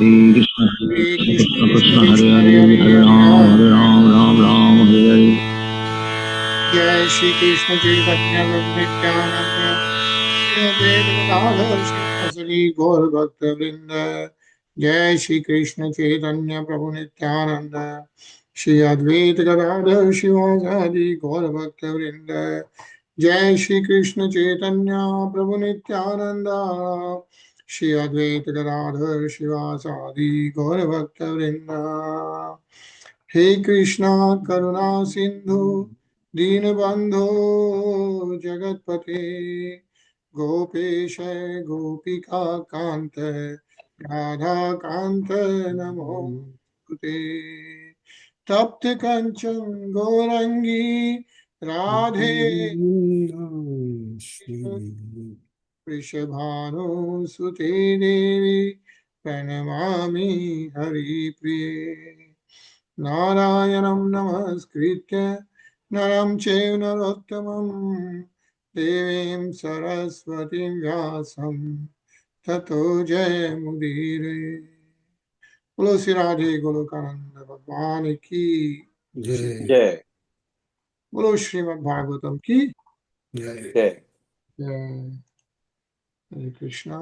Hare Krishna Krishna Hare Hare Hare Ram Ram Ram Hare Hare. Jai Shri Krishna Chaitanya Prabhu Nityananda Shri Advaita Gadadhar Srivasadi Gaur Bhakta Vrinda. Jai Shri Krishna Chaitanya Prabhu Nityananda Shri Advaita Gadadhar Srivasadi Gaur Bhakta Vrinda. Jai Shri Krishna Chaitanya Prabhu Nityananda Shri Advaita Gadadhar Srivasadi Gaur Bhakta Vrinda. He Krishna Karuna Sindhu Dīnabandho Jagatpate Gopesha Gopika Kanta Radha Kanta Namo Kute Tapta Kanchan Gorangi Radhe Vrishabhanu Sute Devi Pranamami Hari Priye Narayanam Namaskritya Naram Chev Narottamam Devim Saraswatim Vyasam Tato Jayamudire. Bolo Sri Radhe Golokananda Bhagwan ki Jai. Bolo SrimadBhagavatam ki Jai. Jai. Hare Krishna.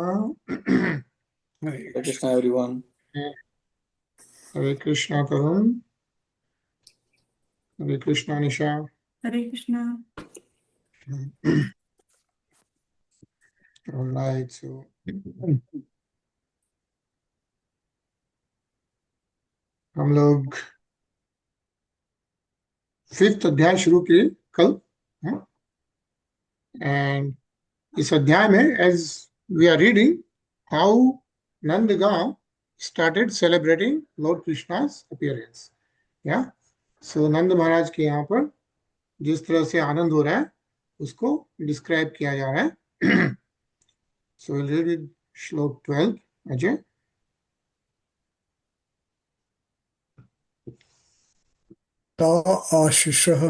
Hare Krishna, everyone. Hare Krishna Tarun. Hare Krishna Nisha. Hare Krishna. All right, so हम लोग 5th अध्याय शुरू किए कल, and इस अध्याय में as we are reading how Nandgaon started celebrating Lord Krishna's appearance. Yeah, so Nanda Maharaj के यहाँ पर जिस तरह से आनंद हो रहा है उसको डिस्क्राइब किया जा रहा है. So we'll read it, श्लोक 12. अजय. ता आशिषः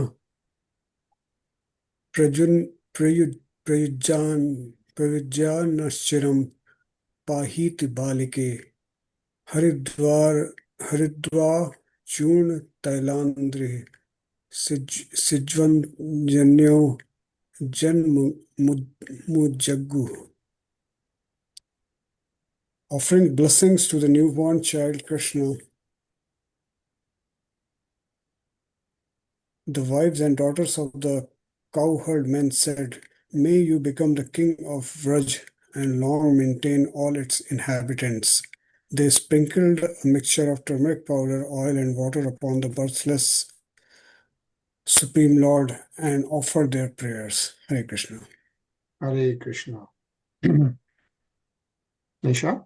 प्रयुज्यानश्चिरं पाहीति बालिके हरिद्वाचूर्ण तैलान्द्रे सिज्वन्जन्यो जन्मुज्जग्गुः. Offering blessings to the newborn child Krishna, the wives and daughters of the cowherd men said, "May you become the king of Vraj and long maintain all its inhabitants." They sprinkled a mixture of turmeric powder, oil, and water upon the birthless Supreme Lord and offered their prayers. Hare Krishna. Hare Krishna. Nisha.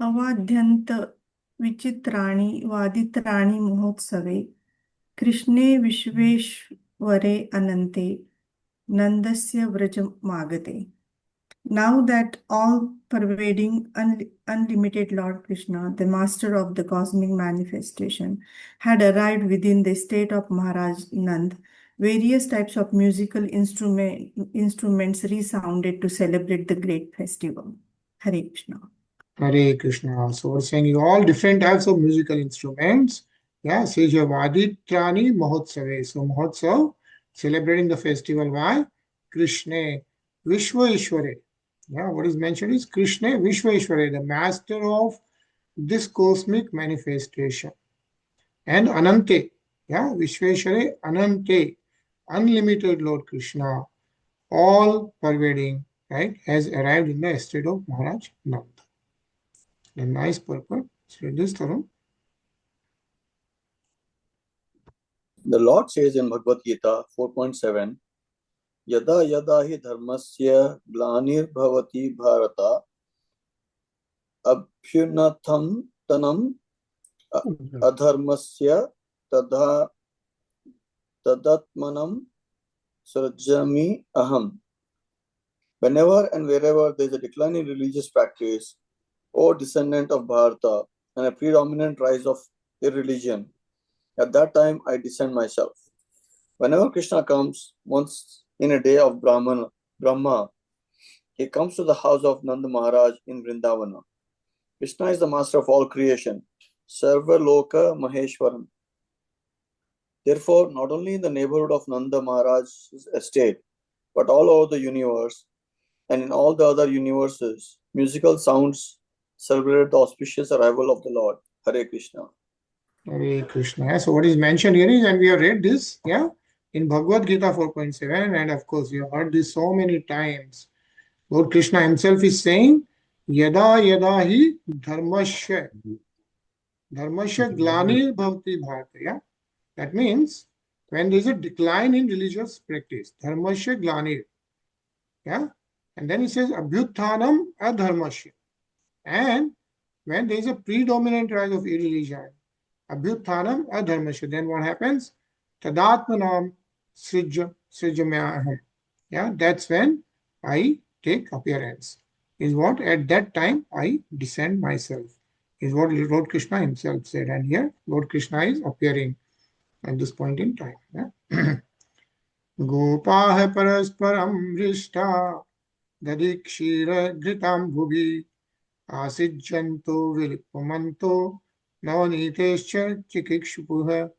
अवाद्यन्त विचित्राणि वादित्राणि महोत्सवे कृष्णे विश्वेश्वरे अनन्ते नन्दस्य व्रजमागते. Now that all-pervading, unlimited Lord Krishna, the master of the cosmic manifestation, had arrived within the state of Mahārāja Nanda, various types of musical instruments resounded to celebrate the great festival. Hare Krishna. Hare Krishna. So we're saying all different types of musical instruments. Yeah, says your Vaditrani Mahotsave. So Mahotsav, celebrating the festival. Why? Krishna Vishwaishware. Yeah, what is mentioned is Krishna Vishwaishware, the master of this cosmic manifestation. And Anante. Yeah, Vishwaishware Anante, unlimited Lord Krishna, all pervading, right, has arrived in the estate of Mahārāja Nanda. A nice purport. So this Tarun. The Lord says in Bhagavad Gita 4.7, Yada yada hi dharmasya glanir bhavati bharata abhyunatham tanam adharmasya tadatmanam sarjami aham. Whenever and wherever there is a decline in religious practice, O descendant of Bharata, and a predominant rise of irreligion, at that time I descend myself. Whenever Krishna comes once in a day of Brahma, he comes to the house of Nanda Maharaj in Vrindavana. Krishna is the master of all creation, Sarva Loka Maheshwaram. Therefore, not only in the neighborhood of Nanda Mahārāja's estate, but all over the universe and in all the other universes, musical sounds celebrate the auspicious arrival of the Lord. Hare Krishna. Hare Krishna. So what is mentioned here is, and we have read this, yeah, in Bhagavad Gita 4.7, and of course, you have heard this so many times. Lord Krishna himself is saying, Yada yada hi dharmasya glanir bhavati bharata. Yeah? That means when there is a decline in religious practice, dharmasya glanir. Yeah? And then he says, abhyutthanam adharmasya. And when there is a predominant rise of irreligion, abhyutthanam adharmasya, then what happens? Tadatmanam srijamyaham. Yeah, that's when I take appearance. Is what at that time I descend myself. Is what Lord Krishna himself said. And here Lord Krishna is appearing at this point in time. Yeah? Gopah parasparam vrishta dadikshira ghritam bhubi asijjanto vilipamanto navanitescha chikikshupuha.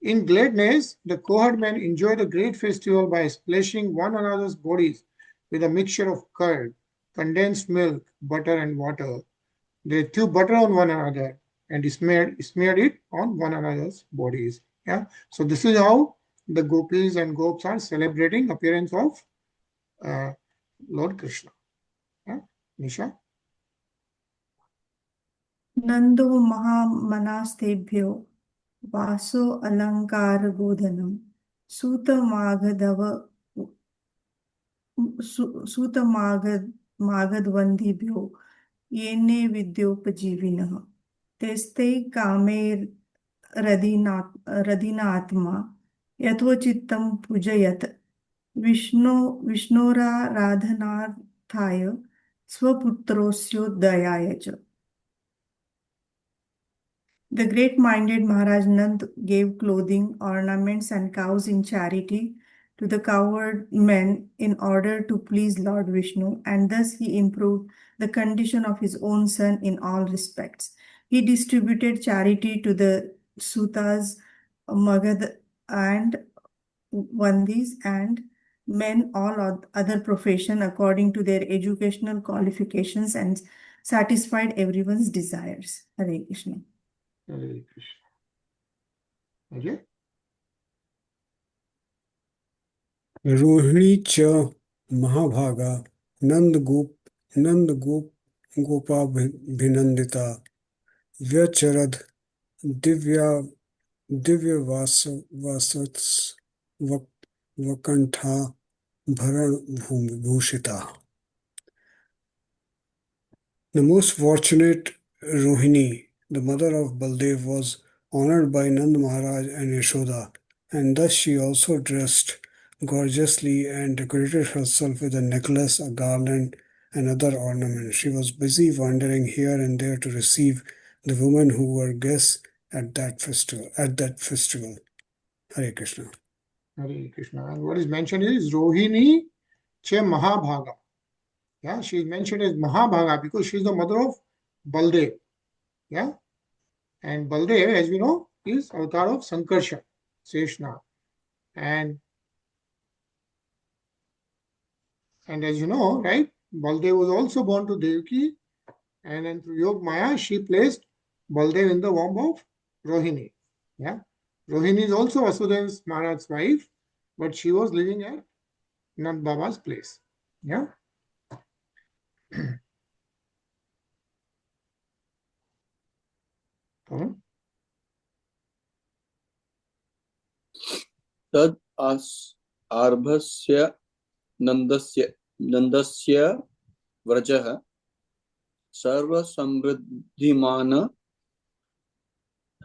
In gladness, the cohort men enjoy the great festival by splashing one another's bodies with a mixture of curd, condensed milk, butter, and water. They threw butter on one another and smeared it on one another's bodies. Yeah. So this is how the gopis and gops are celebrating appearance of Lord Krishna. Yeah. Nisha. नन्दो महामनास्तेभ्यो वासो अलंकार बोधनम सूतमागधवन्दिभ्यो येने विद्योपजीविनः तेस्ते कामेरदीनात्मा यथोचित्तं पूजयत् विष्णोराराधनार्थाय स्वपुत्रोस्योदयाय च. The great-minded Mahārāja Nanda gave clothing, ornaments, and cows in charity to the cowherd men in order to please Lord Vishnu, and thus he improved the condition of his own son in all respects. He distributed charity to the Sutas, Magad, and Vandis, and men all other profession according to their educational qualifications, and satisfied everyone's desires. Hare Krishna. Hare Krishna. Okay. Rohini cha Mahabhaga Nand Gopa Bhinandita Vyacharad Divya Vasats Vakantha Bharan Bhushita. The most fortunate Rohini, the mother of Baldev, was honored by Nanda Maharaj and Yashoda, and thus she also dressed gorgeously and decorated herself with a necklace, a garland, and other ornaments. She was busy wandering here and there to receive the women who were guests at that festival. Hare Krishna. Hare Krishna. And what is mentioned is Rohini Che Mahabhaga. Yeah, she is mentioned as Mahabhaga because she is the mother of Baldev. Yeah. And Baldev, as we know, is avatar of Sankarsha, Seshna. And as you know, right, Baldev was also born to Devaki, and then through Yog Maya, she placed Baldev in the womb of Rohini. Yeah. Rohini is also Vasudeva Maharaj's wife, but she was living at Nanda Baba's place. Yeah. Tad arbhasya nandasya vrajaha sarva samriddhimana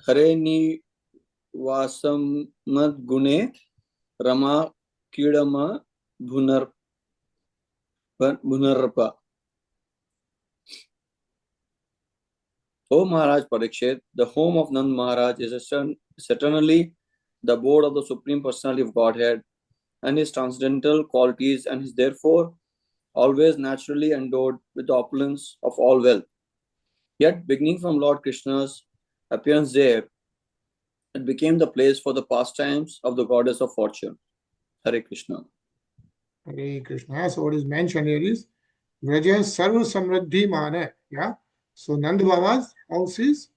hare nivasamad gune rama kidama bhunarpa. O Maharaj Parikshit, the home of Nanda Maharaj is eternally the abode of the Supreme Personality of Godhead and his transcendental qualities, and is therefore always naturally endowed with the opulence of all wealth. Yet, beginning from Lord Krishna's appearance there, it became the place for the pastimes of the goddess of fortune. Hare Krishna. Hare Krishna. So what is mentioned here is Vraja Sarva Samriddhi Mane. Yeah. So Nanda Baba's house is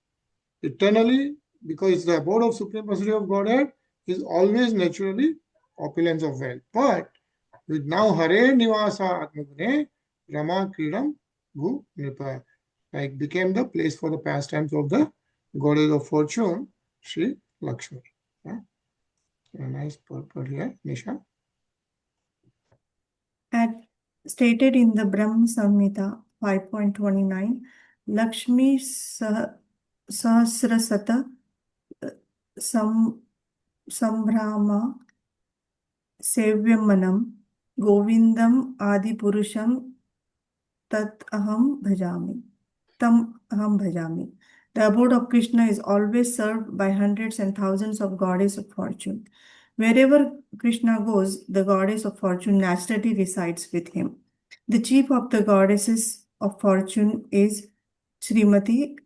eternally, because it's the abode of Supreme Personality of Godhead, is always naturally opulence of wealth. But with now Hare Nivasa Atmagune Rama Kridam Gu Nipa, like became the place for the pastimes of the goddess of fortune, Sri Lakshmi. Yeah. A nice purport here, Nisha. Stated in the Brahma Samhita 5.29, Lakshmi Sahasrasata Sambrahma Sevyamanam Govindam Adipurusham Tat Aham Bhajami. Tam Aham Bhajami. The abode of Krishna is always served by hundreds and thousands of goddess of fortune. Wherever Krishna goes, the goddess of fortune naturally resides with him. The chief of the goddesses of fortune is Srimati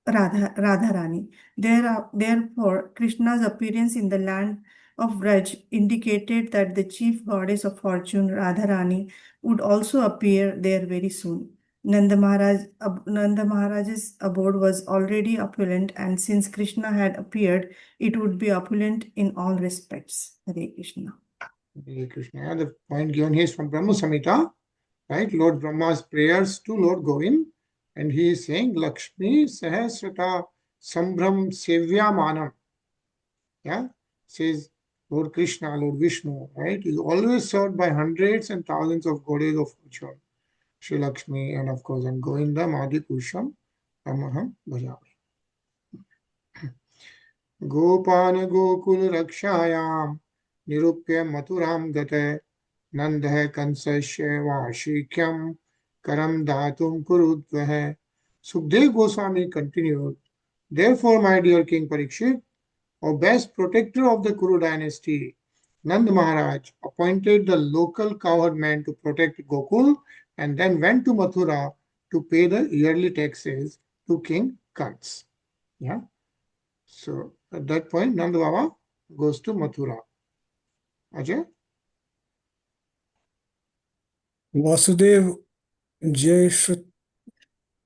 Radharani. Therefore, Krishna's appearance in the land of Vraj indicated that the chief goddess of fortune, Radharani, would also appear there very soon. Nanda Maharaj's abode was already opulent, and since Krishna had appeared, it would be opulent in all respects. Hare Krishna. Hare Krishna. The point given here is from Brahma Samhita, right? Lord Brahma's prayers to Lord Govind, and he is saying Lakshmi Sahasrata Sambram Sevya Manam. Yeah, says Lord Krishna, Lord Vishnu, right, is always served by hundreds and thousands of goddesses of fortune, Sri Lakshmi, and of course, and Govindam Adi Purusham Tamaham Bhajami. Gopan Gokul Rakshayam Nirupya Maturam Gate Nandha Kansasya Vashikyam Karam Dhatum Kurudvahe. Sukdev Goswami continued, therefore, my dear King Parikshit, O best protector of the Kuru dynasty, Nanda Maharaj appointed the local cowherdmen to protect Gokul and then went to Mathura to pay the yearly taxes to King Kans. Yeah. So at that point, Nanda Baba goes to Mathura. Ajay? Vasudev Jai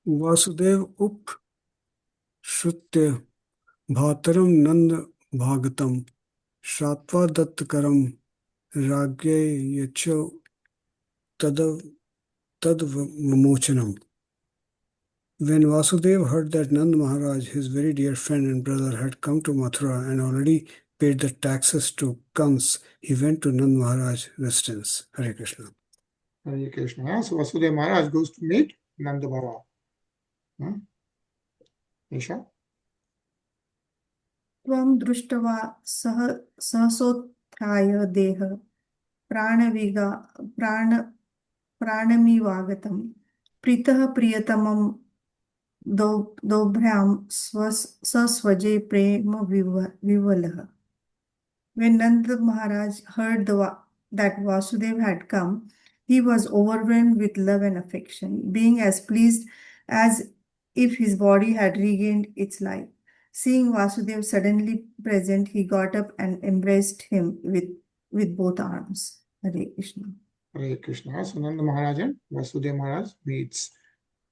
Vasudev Up Shrutya Bhataram Nanda Bhagatam Shatva Dattakaram Ragya Yacho Tadvamochanam. When Vasudev heard that Nanda Maharaj, his very dear friend and brother, had come to Mathura and already paid the taxes to Kans, he went to Nanda Maharaj's residence. Hare Krishna. Hare Krishna. So Vasudev Maharaj goes to meet Nanda Baba. Nisha? Tvam drushtava sahasotthaya deha pranamivagatam pritah priyatamam dobhram saswaje prema vivalah. When Nanda Maharaj heard that Vasudev had come, he was overwhelmed with love and affection, being as pleased as if his body had regained its life. Seeing Vasudev suddenly present, he got up and embraced him with both arms. Hare Krishna. Hare Krishna. So Nanda Maharaj and Vasudev Maharaj meets.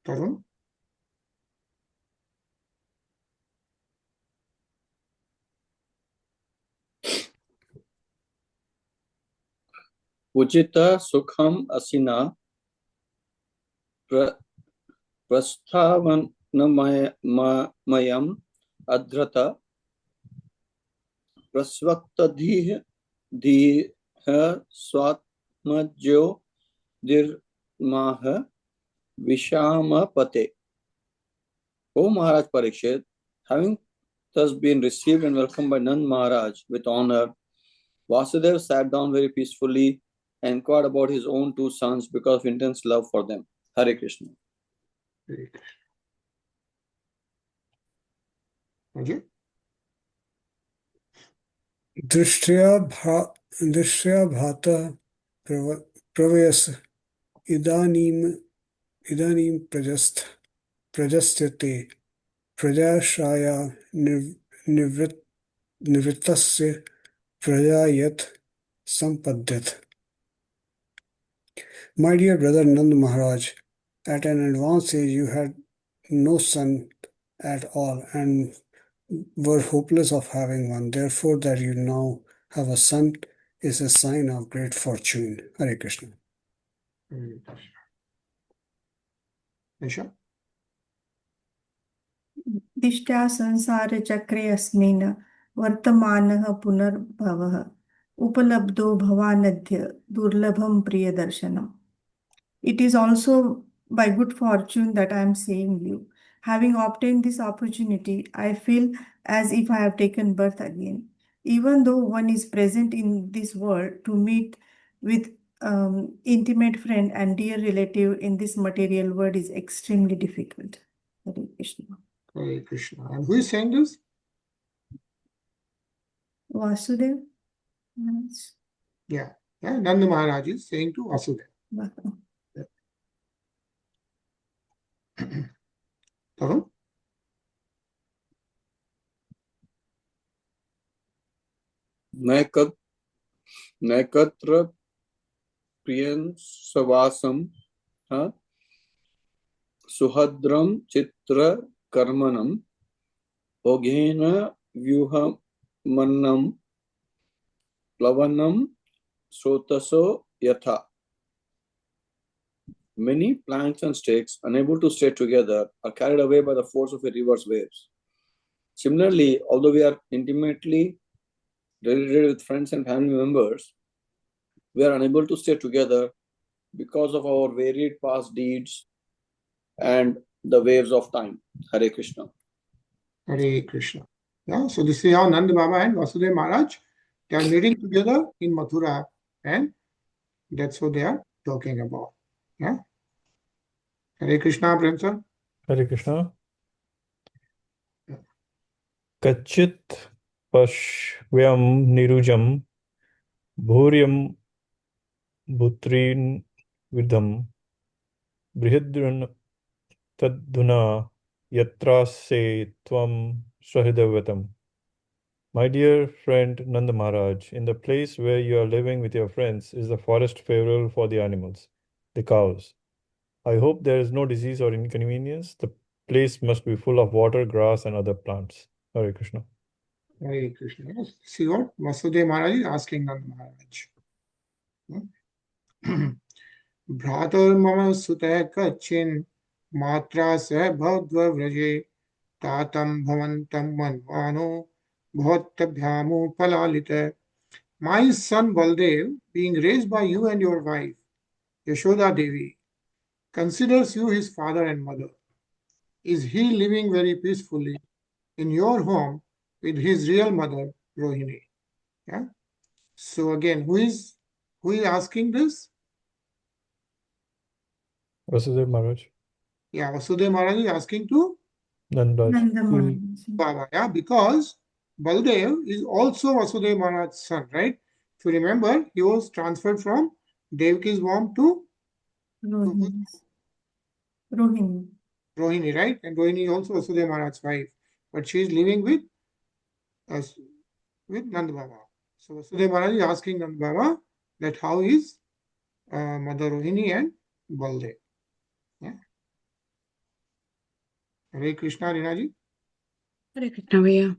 Tarun? Ujita Sukham Asina Prasthavanmayam Adhrata Prasvaktadhiha Swatmajyo Dirmaha Vishamapate. O Maharaj Parikshit, having thus been received and welcomed by Nanda Maharaj with honor, Vasudev sat down very peacefully and inquired about his own two sons because of intense love for them. Hare Krishna. Hare Krishna. Ajay? Drishtya Bhata Pravayas Idanim Prajastha prajasyate prajashaya nivrittasya prajayat sampadyat. My dear brother Nand Maharaj, at an advanced age you had no son at all and were hopeless of having one. Therefore, that you now have a son is a sign of great fortune. Hare Krishna. Hare Krishna. Nisha? दिष्ट्या संसारचक्रे अस्मिन् वर्तमानः पुनर्भवः उपलब्धो भवानद्य दुर्लभं प्रियदर्शनम्. It is also by good fortune that I am seeing you. Having obtained this opportunity, I feel as if I have taken birth again. Even though one is present in this world to meet with intimate friend and dear relative in this material world is extremely difficult. Hare Krishna. Hare Krishna. And who is saying this? Vasudeva? Yeah. Nanda Maharaj is saying to Vasudeva. Tarun? नैकत्र प्रियं सवासम सुहद्रम चित्र कर्मणम ओघेन व्यूहमन्नम प्लवनम स्रोतसो यथा. Many planks and stakes, unable to stay together, are carried away by the force of a river's waves. Similarly, although we are intimately related with friends and family members, we are unable to stay together because of our varied past deeds and the waves of time. Hare Krishna. Hare Krishna. Yeah, so this is how Nanda Baba and Vasudeva Maharaj, they are meeting together in Mathura, and that's what they are talking about. Yeah. Hare Krishna, Prem sir. Hare Krishna. Yeah. Kachit pashvyam nirujam bhuryam bhutrin vidam brihadran tadhuna yatra se tvam sahidavatam. My dear friend Nanda Maharaj, in the place where you are living with your friends is the forest favorable for the animals, the cows. I hope there is no disease or inconvenience. The place must be full of water, grass, and other plants. Hare Krishna. Hare Krishna. Yes. See what Vasudeva Maharaj is asking Nanda Maharaj. Bhratar mama sutah kachin matra sah bhagva vraje tatam bhavantam manvano bhavattabhyamu palalita. My son Baldev, being raised by you and your wife, Yashoda Devi, considers you his father and mother. Is he living very peacefully in your home with his real mother, Rohini? Yeah. So again, who is asking this? Vasudeva Maharaj. Yeah, Vasudeva Maharaj is asking to Nanda. Nanda Maharaj. Baba. Yeah, because Baldev is also Vasudeva Maharaj's son, right? If you remember, he was transferred from Devaki's womb to Rohini. Rohini, right? And Rohini is also Vasudeva Maharaj's wife, but she is living with Nanda Baba. So Vasudeva Maharaj is asking Nanda Baba that how is Mother Rohini and Baldev. Yeah. Hare Krishna, Rinaji. हरे कृष्ण भैया.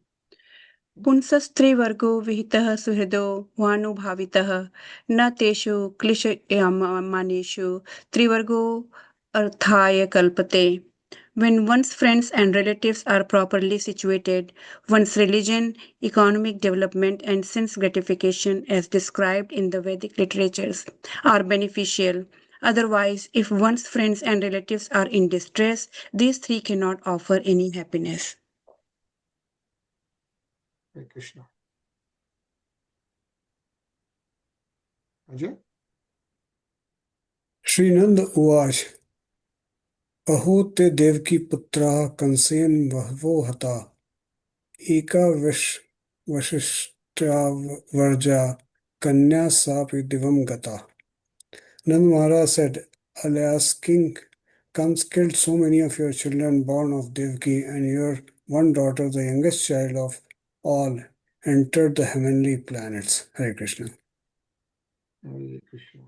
पुंसस्त्रिवर्गो विहितः सुहृदो वानुभावितः न तेषु क्लिशमानेषु त्रिवर्गो अर्थाय कल्पते. When one's friends and relatives are properly situated, one's religion, economic development, and sense gratification, as described in the Vedic literatures, are beneficial. Otherwise, if one's friends and relatives are in distress, these three cannot offer any happiness. Hare Krishna. Ajay? Srinanda Uvaj Aho te devki putra kansen bahvo hata eka vashishtra varja kanya sapi divam gata. Nand Maharaj said, alas king, comes killed so many of your children born of Devaki, and your one daughter, the youngest child of all, entered the heavenly planets. Hare Krishna. Hare Krishna.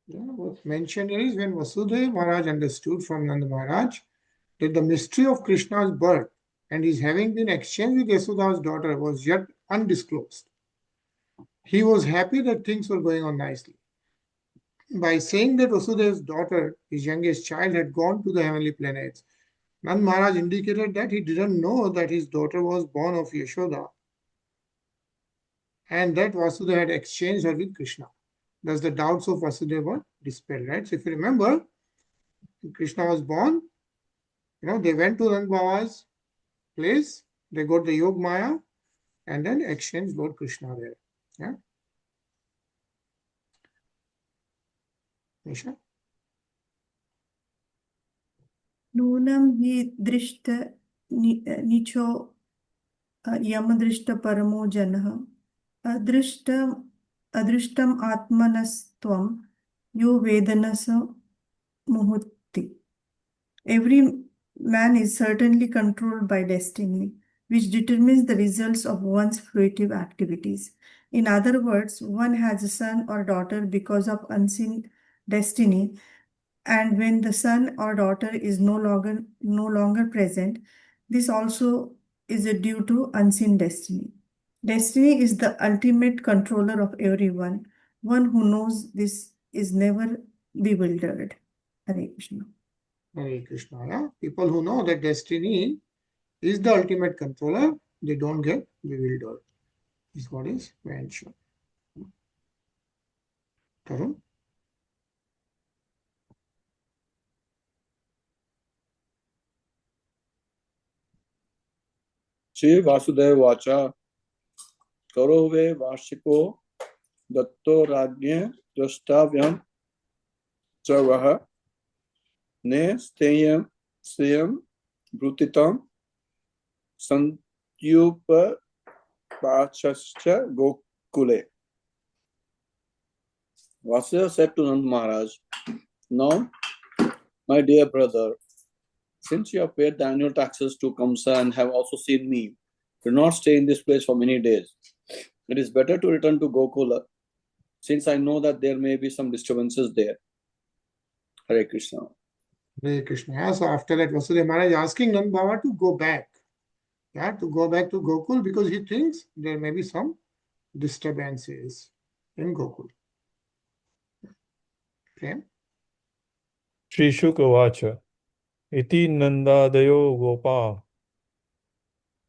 Yeah, what's mentioned here is when Vasudeva Maharaj understood from Nanda Maharaj that the mystery of Krishna's birth and his having been exchanged with Yasodha's daughter was yet undisclosed, he was happy that things were going on nicely. By saying that Vasudeva's daughter, his youngest child, had gone to the heavenly planets, Nanda Maharaj indicated that he didn't know that his daughter was born of Yashoda and that Vasudeva had exchanged her with Krishna. Thus the doubts of Vasudeva were dispelled, right? So if you remember, Krishna was born, they went to Nanda Baba's place, they got the Yog Maya, and then exchanged Lord Krishna there. Yeah. Nisha? Nunam hi drishta nicho yamadrishta paramo janah adrishtam atmanastvam yo vedanasa muhutti. Every man is certainly controlled by destiny, which determines the results of one's fruitive activities. In other words, one has a son or daughter because of unseen destiny, and when the son or daughter is no longer present, this also is due to unseen destiny. Destiny is the ultimate controller of everyone. One who knows this is never bewildered. Hare Krishna. Hare Krishna. Yeah? People who know that destiny is the ultimate controller, they don't get bewildered. This is what is mentioned. Tarun? Shri Vasudeva Vacha Karove Vashiko Datto Rajya Drashtavyam Chavaha Ne Steyam Brutitam Santyupa Pachascha Gokule. Vasudeva said to Nanda Maharaj, "Now, my dear brother, since you have paid the annual taxes to Kamsa and have also seen me, do not stay in this place for many days. It is better to return to Gokula, since I know that there may be some disturbances there." Hare Krishna. Hare Krishna. Yeah, so after that, Vasudeva Maharaj asking Nanda Baba to go back. Yeah, to go back to Gokul because he thinks there may be some disturbances in Gokul. Okay. Shri Shuka Vacha Iti Nandadayo Gopa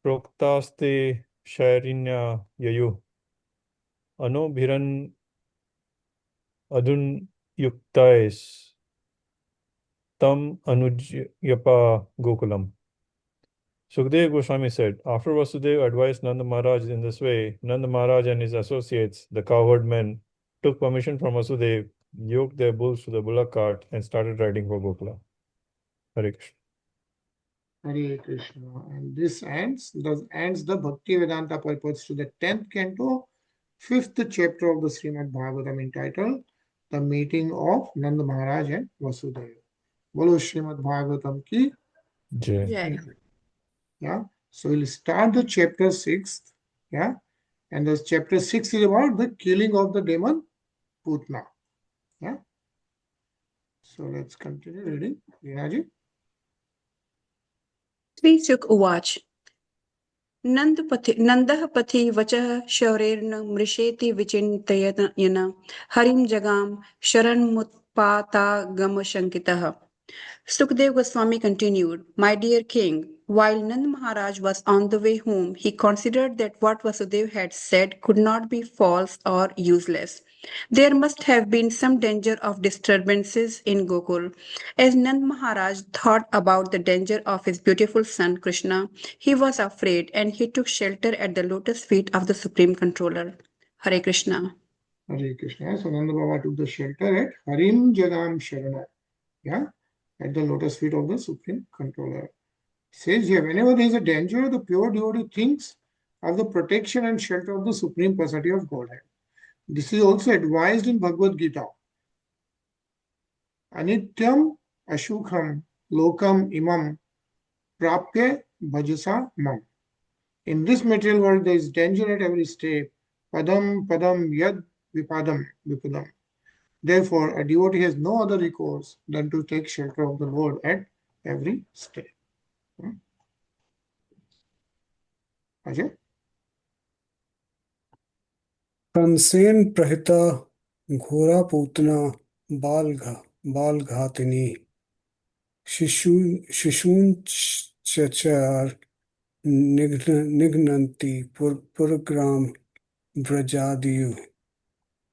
Proktaste Shairinya Yayu Anobhiran Adun Yuktais Tam Anujyapa Gokulam. Sukadeva Goswami said, after Vasudeva advised Nanda Maharaj in this way, Nanda Maharaj and his associates, the cowherd men, took permission from Vasudeva, yoked their bulls to the bullock cart, and started riding for Gokula. Hare Krishna. Hare Krishna. And this ends the Bhakti Vedanta purpose to the 10th canto, 5th chapter of the Srimad Bhagavatam entitled The Meeting of Nanda Maharaj and Vasudeva. Bolo Srimad Bhagavatam ki Jai. Yeah. So we'll start the chapter 6. Yeah. And the chapter 6 is about the killing of the demon Putna. Yeah. So let's continue reading. Rinaji. Sri Suk Uwach Nandah Pathi Vachah Shaurerna Mrisheti Vichintayana Harim Jagam Sharan Mutpata Gama Shankitaha. Sukadeva Goswami continued, "My dear king, while Nanda Maharaj was on the way home, he considered that what Vasudeva had said could not be false or useless. There must have been some danger of disturbances in Gokul. As Nanda Maharaj thought about the danger of his beautiful son Krishna, he was afraid and he took shelter at the lotus feet of the Supreme Controller. Hare Krishna." Hare Krishna. So Nanda Baba took the shelter at Harim Jagam Sharana. Yeah. At the lotus feet of the Supreme Controller. Says here, whenever there is a danger, the pure devotee thinks of the protection and shelter of the Supreme Personality of Godhead. This is also advised in Bhagavad Gita. Anityam ashukham lokam imam prapya bhajasa mam. In this material world, there is danger at every step. Padam padam yad vipadam. Therefore, a devotee has no other recourse than to take shelter of the Lord at every step. Ajay? कंसेन प्रहिता घोरा पूतना बाल घातिनी शिशूंश्चार निघ्नन्ति पुरग्राम ब्रजादियु.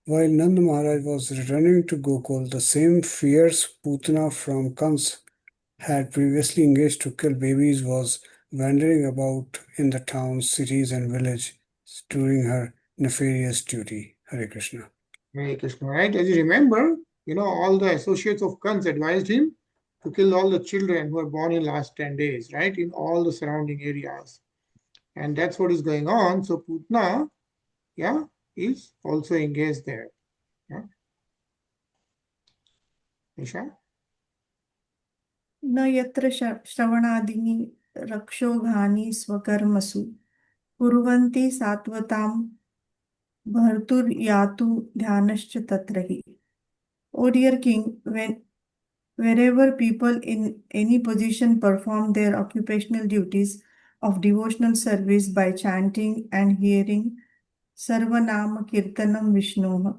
While Nanda Maharaj was returning to Gokul, the same fierce Putana from Kans had previously engaged to kill babies was wandering about in the towns, cities and villages during her nefarious duty. Hare Krishna. Hare Krishna, right? As you remember, all the associates of Kans advised him to kill all the children who were born in last 10 days, right? In all the surrounding areas. And that's what is going on. So Putna, is also engaged there. Yeah. Nisha? न यत्र श्रवणादीनि रक्षोघानि स्वकर्मसु कुर्वन्ति सात्वतां भर्तुर्यातु ध्यानश्च तत्र हि. O dear king, wherever people in any position perform their occupational duties of devotional service by chanting and hearing Sarvanama Kirtanam Vishnu,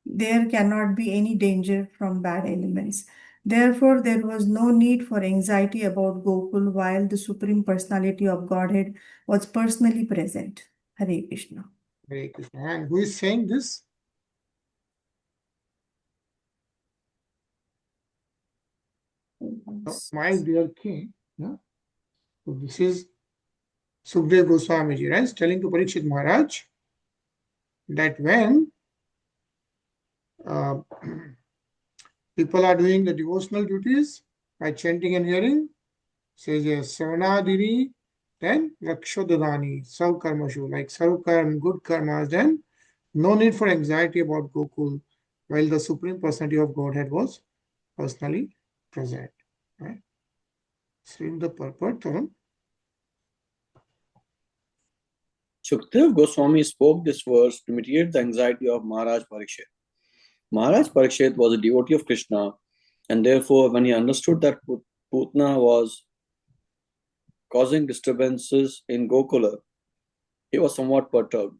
there cannot be any danger from bad elements. Therefore, there was no need for anxiety about Gokul while the Supreme Personality of Godhead was personally present. Hare Krishna. Hare Krishna. And who is saying this? My dear king. Yeah? So this is Sukdev Goswami ji, right? Telling to Parikshit Maharaj that when people are doing the devotional duties by chanting and hearing, says yes, Savanadini, then Rakshodadani, Saukarmashu, like Saukarm, good karmas, then no need for anxiety about Gokul, while the Supreme Personality of Godhead was personally present. Right? Srim the purport, Tarun. Sukdev Goswami spoke this verse to mitigate the anxiety of Maharaj Parikshit. Maharaj Parikshit was a devotee of Krishna, and therefore, when he understood that Putna was causing disturbances in Gokula, he was somewhat perturbed.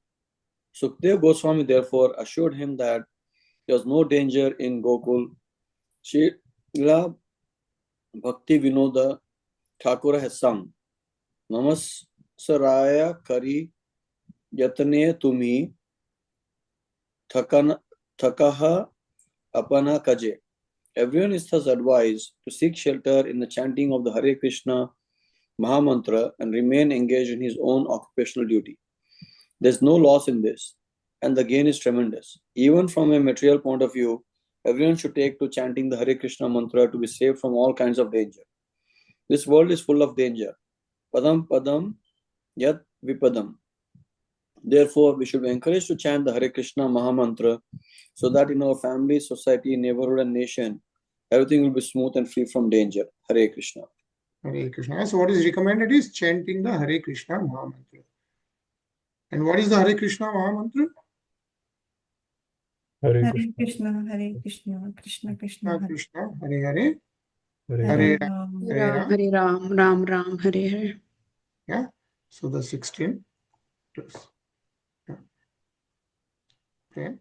Sukdev Goswami therefore assured him that there was no danger in Gokul. Srila Bhakti Vinoda Thakur has sung, Namasaraya Kari Yatane Tumi Thakaha Apana Kaje. Everyone is thus advised to seek shelter in the chanting of the Hare Krishna Mahamantra and remain engaged in his own occupational duty. There is no loss in this, and the gain is tremendous. Even from a material point of view, everyone should take to chanting the Hare Krishna mantra to be saved from all kinds of danger. This world is full of danger. Padam padam yat vipadam. Therefore, we should be encouraged to chant the Hare Krishna Mahamantra so that in our family, society, neighborhood and nation, everything will be smooth and free from danger. Hare Krishna. Hare Krishna. So what is recommended is chanting the Hare Krishna Mahamantra. And what is the Hare Krishna Mahamantra? Hare Hare Krishna, Hare Krishna, Krishna Krishna, Hare Krishna, Hare Hare, Hare Hare Ram. Hare Ram. Hare Ram, Ram Ram, Hare Hare. Yeah. So the 16 plus. Yeah. Okay.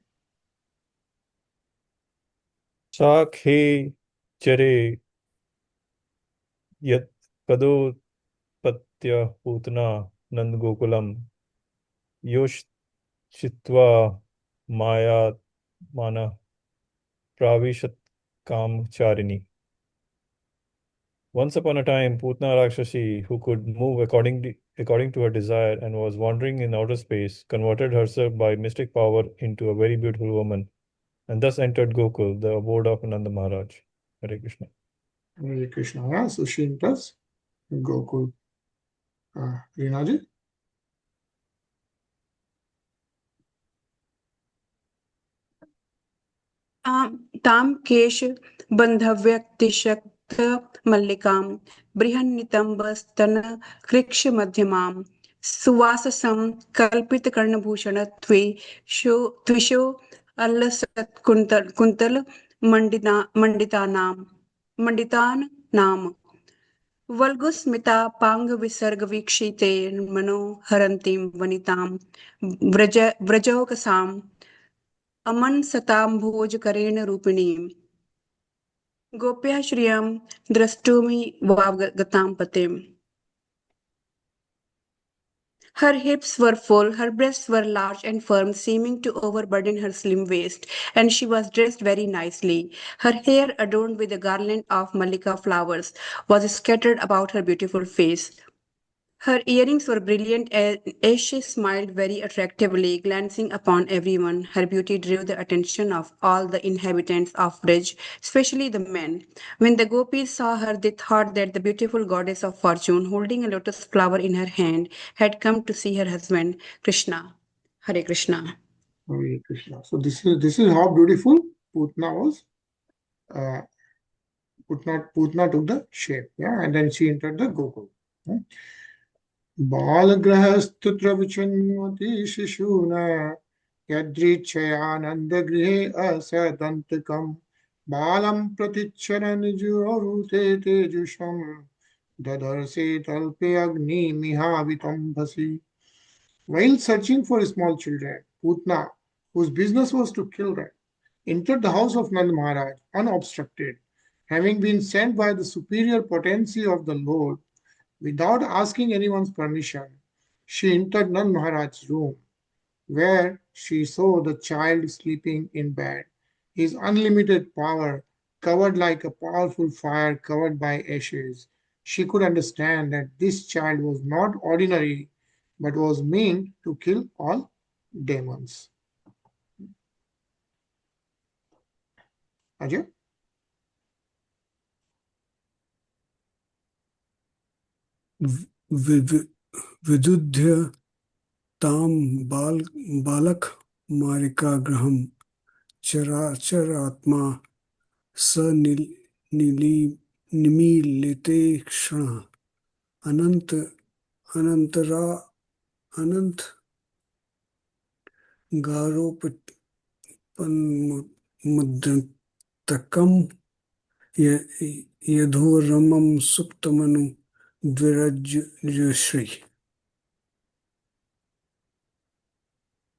Sakhe chare yat kado patya putna nand gokulam yosh chitva maya mana pravishat kam charini. Once upon a time, Putna Rakshasi, who could move according to her desire and was wandering in outer space, converted herself by mystic power into a very beautiful woman, and thus entered Gokul, the abode of Nanda Maharaj. Hare Krishna. Hare Krishna. Yeah. So she enters Gokul. Rinaji? तां केश बन्धव्यतिशक्त मल्लिकां बृहन्नितम्बस्तन कृक्ष मध्यमां सुवाससं कल्पितकर्णभूषण त्विषो कुन्तल मंडितानां वल्गुस्मिता पाङ्गविसर्गवीक्षिते मनोहरन्तीं वनितां व्रजौकसाम् अमनसताम्भोजकरेण रूपिणीम् गोप्यः श्रियं द्रष्टुमिवागतां पतिम्. Her hips were full, her breasts were large and firm, seeming to overburden her slim waist, and she was dressed very nicely. Her hair, adorned with a garland of mallika flowers, was scattered about her beautiful face. Her earrings were brilliant as she smiled very attractively, glancing upon everyone. Her beauty drew the attention of all the inhabitants of Brij, especially the men. When the gopis saw her, they thought that the beautiful goddess of fortune, holding a lotus flower in her hand, had come to see her husband, Krishna. Hare Krishna. Hare Krishna. So this is how beautiful Putna was. Putna took the shape, yeah, and then she entered the Gokul. बालग्रहस्तुत्र विचिन्वति शिशूना यदृच्छयानन्दगृहे असदन्तकम् बालं प्रतिच्छरन् निजोरुते तेजुषम् ददर्शे तल्पे अग्निमिहावितं भसि. While searching for small children, Putna, whose business was to kill them, entered the house of Nanda Maharaj unobstructed, having been sent by the superior potency of the Lord. Without asking anyone's permission, she entered Nand Maharaj's room, where she saw the child sleeping in bed, his unlimited power covered like a powerful fire covered by ashes. She could understand that this child was not ordinary, but was meant to kill all demons. Ajay? विदुध्य ताम बालक मारिका Graham चराचरात्मा स निमीलिते क्षण अनंत गारोपमुद्रतकम यधोरमम सुप्तमनु द्विरज्जुश्री.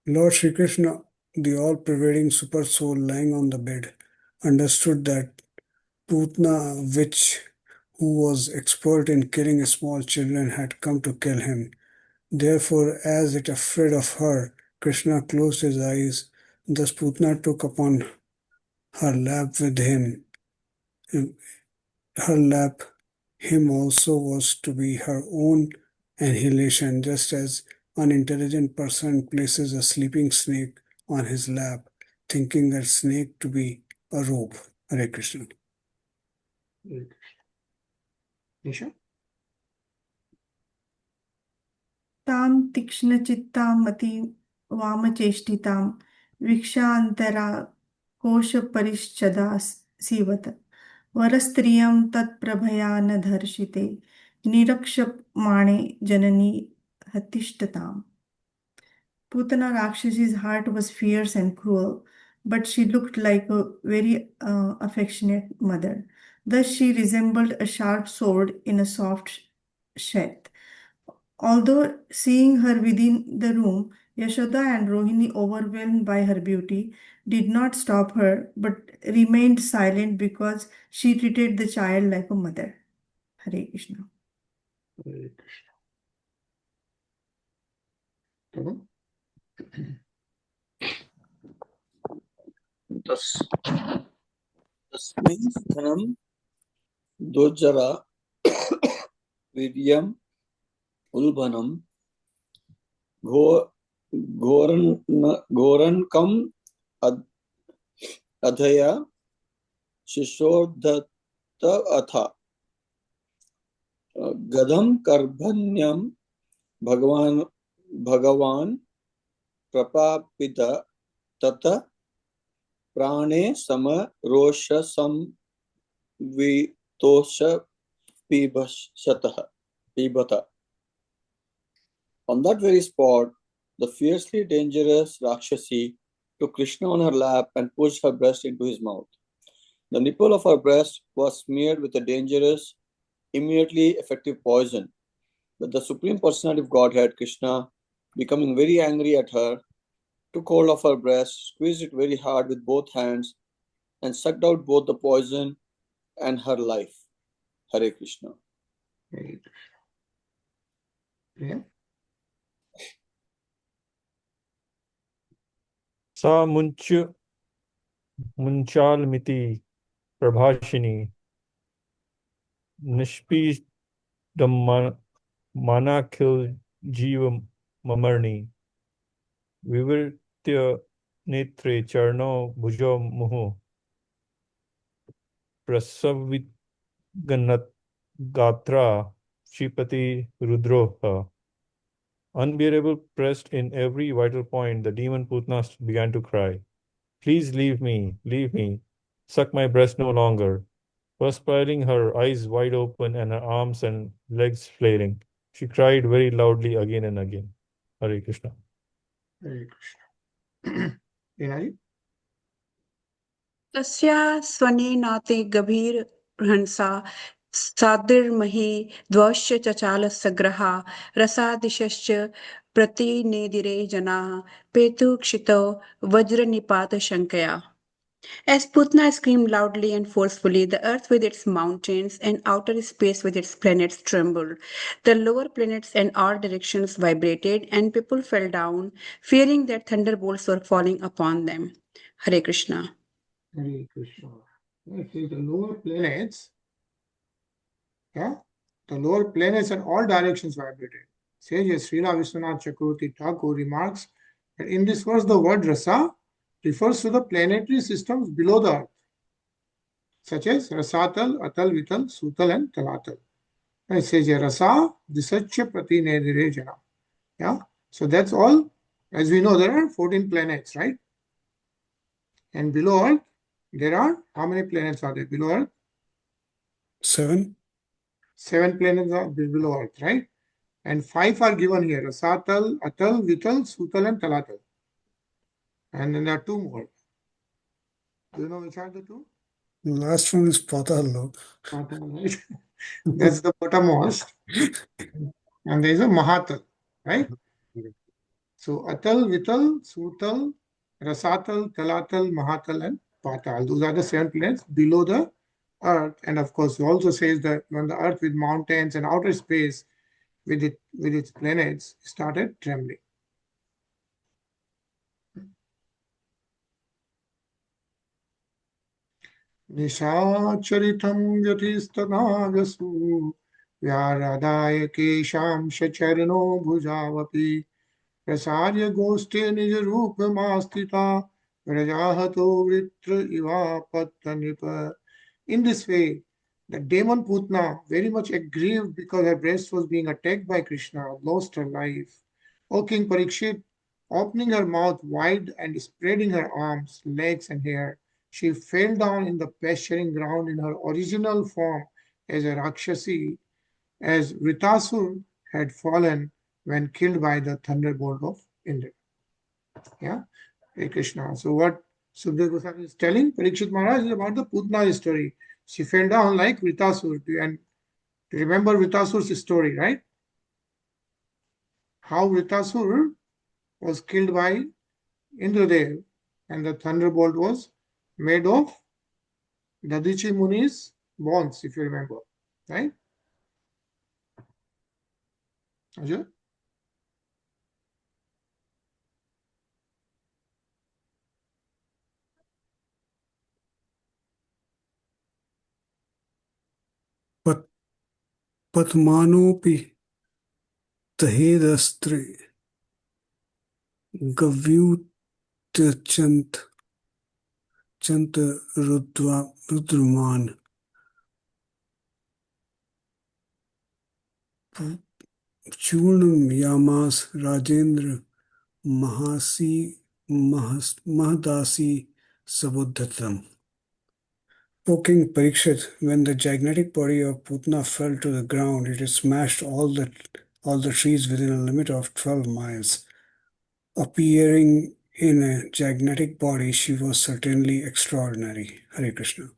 Lord Sri Krishna, the all-pervading super soul lying on the bed, understood that Putna, witch who was expert in killing small children, had come to kill him. Therefore, as it afraid of her, Krishna closed his eyes. Thus Putna took upon her lap with him. Her lap him also was to be her own annihilation, just as unintelligent person places a sleeping snake on his lap, thinking that snake to be a rope. Hare Krishna. Nisha? तां तीक्ष्णचित्तामति वामचेष्टितां वीक्षान्तरा कोशपरिच्छदा सीवत वरस्त्रियं तत्प्रभया न धर्षिते निरक्षमाणे जननी हतिष्ठताम्. Putana Rakshasi's heart was fierce and cruel, but she looked like a very affectionate mother. Thus she resembled a sharp sword in a soft sheath. Although seeing her within the room, Yashoda and Rohini, overwhelmed by her beauty, did not stop her but remained silent because she treated the child like a mother. Hare Krishna. Hare Krishna. तस्मिन् स्थनं दोजरा वीर्यम् उल्बनं घोरनकम् अधया शिशोर्धत अथ गदं कर्भण्यं भगवान् प्रपापित तत prane sama rosha samvitosha pibata. On that very spot, the fiercely dangerous Rakshasi took Krishna on her lap and pushed her breast into his mouth. The nipple of her breast was smeared with a dangerous, immediately effective poison. But the Supreme Personality of Godhead, Krishna, becoming very angry at her, took hold of her breast, squeezed it very hard with both hands, and sucked out both the poison and her life. Hare Krishna. Hare Krishna. Yeah. Sa munchalmiti prabhashini nishpidam manakil jiva mamarni vivirtya netre charno bhujo muhu prasavit ganat gatra Shripati Rudroha. Unbearable, pressed in every vital point, the demon Putna began to cry, "Please leave me, suck my breast no longer." Perspiring, her eyes wide open and her arms and legs flailing, she cried very loudly again and again. Hare Krishna. Hare Krishna. Rinaji? तस्या स्वनेनाते गभीर हंसा सादिर्महि द्वौश्च चचाल सग्रहा रसादिशश्च प्रतिनेदिरे जनाः पेतुक्षितौ वज्रनिपातशङ्कया. As Putna screamed loudly and forcefully, the earth with its mountains and outer space with its planets trembled. The lower planets and all directions vibrated, and people fell down, fearing that thunderbolts were falling upon them. Hare Krishna. Hare Krishna. Okay, the lower planets, yeah, the lower planets in all directions vibrated. Sages Srila Vishwanath Chakravarti Thakur remarks that in this verse the word rasa refers to the planetary systems below the earth, such as Rasatal, Atal, Vital, Sutal, and Talatal. And it says here, Rasa Disachya Prati Nedire Jana. Yeah, so that's all. As we know, there are 14 planets, right? And below Earth, there are, how many planets are there below Earth? 7. 7 planets are below Earth, right? And 5 are given here, Rasatal, Atal, Vital, Sutal, and Talatal. And then there are 2 more. Do you know which are the 2? The last one is Patal. Patal, right? That's the bottommost. And there is a Mahatal, right? So Atal, Vital, Sutal, Rasatal, Talatal, Mahatal, and Patal. Those are the 7 planets below the Earth. And of course, it also says that when the Earth with mountains and outer space with its planets started trembling. Nishacharitam vyatistanayasu vyaradaya kesham shacharno bhujavapi prasarya goste nij rupa mastita vrajahato vritra iva pattanipa. In this way, the demon Putna, very much aggrieved because her breast was being attacked by Krishna, lost her life. O King Parikshit, opening her mouth wide and spreading her arms, legs, and hair, she fell down in the pasturing ground in her original form as a Rakshasi, as Vritasur had fallen when killed by the thunderbolt of Indra. Yeah, Hare Krishna. So what Sukadeva Goswami is telling Parikshit Maharaj is about the Putna story. She fell down like Vritasur. And remember Vritasur's story, right? How Vritasur was killed by Indradev and the thunderbolt was made of Dadichi Muni's bones, if you remember, right? Ajay? Patmanopi tahedastre gavyut chant rudruman churnam yamas Rajendra Mahadasi Sabuddhatam. O King Parikshit, when the gigantic body of Putna fell to the ground, it smashed all the trees within a limit of 12 miles. Appearing in a gigantic body, she was certainly extraordinary. Hare Krishna.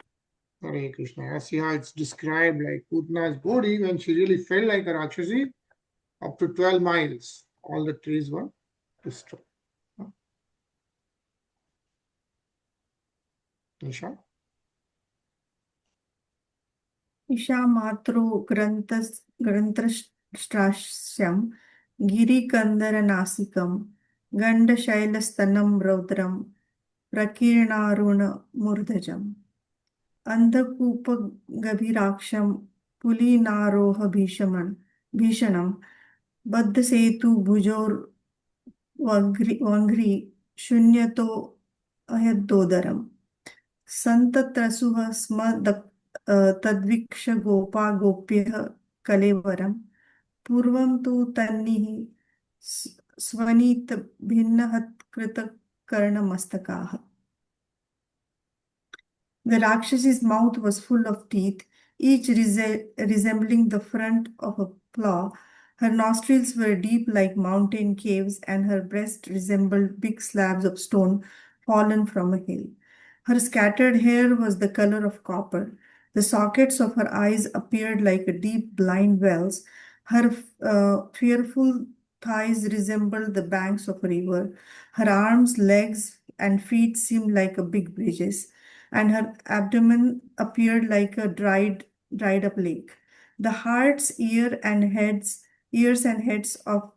Hare Krishna. See how it's described like Putna's body when she really felt like a Rakshasi, up to 12 miles. All the trees were destroyed. Nisha? Isha मात्रो ग्रन्थस्त्रास्यं गिरिकन्दरनासिकं गण्डशैलस्तनं रौद्रं प्रकीर्णारुणमूर्धजम् अन्धकूपगभीराक्षं पुलिनारोह भीषणं बद्धसेतुभुजोर्वङ्घ्रि शून्यतो अहदोदरम् सन्तत्रसुः स्म तद्वीक्ष गोपा गोप्यः कलेवरं पूर्वं तु तन्निः स्वनीतभिन्नहत्कृतकर्णमस्तकाः. The Rakshasi's mouth was full of teeth, each resembling the front of a claw. Her nostrils were deep like mountain caves, and her breast resembled big slabs of stone fallen from a hill. Her scattered hair was the color of copper. The sockets of her eyes appeared like deep blind wells. Her fearful thighs resembled the banks of a river. Her arms, legs, and feet seemed like big bridges, and her abdomen appeared like a dried up lake. The hearts, ears, and heads of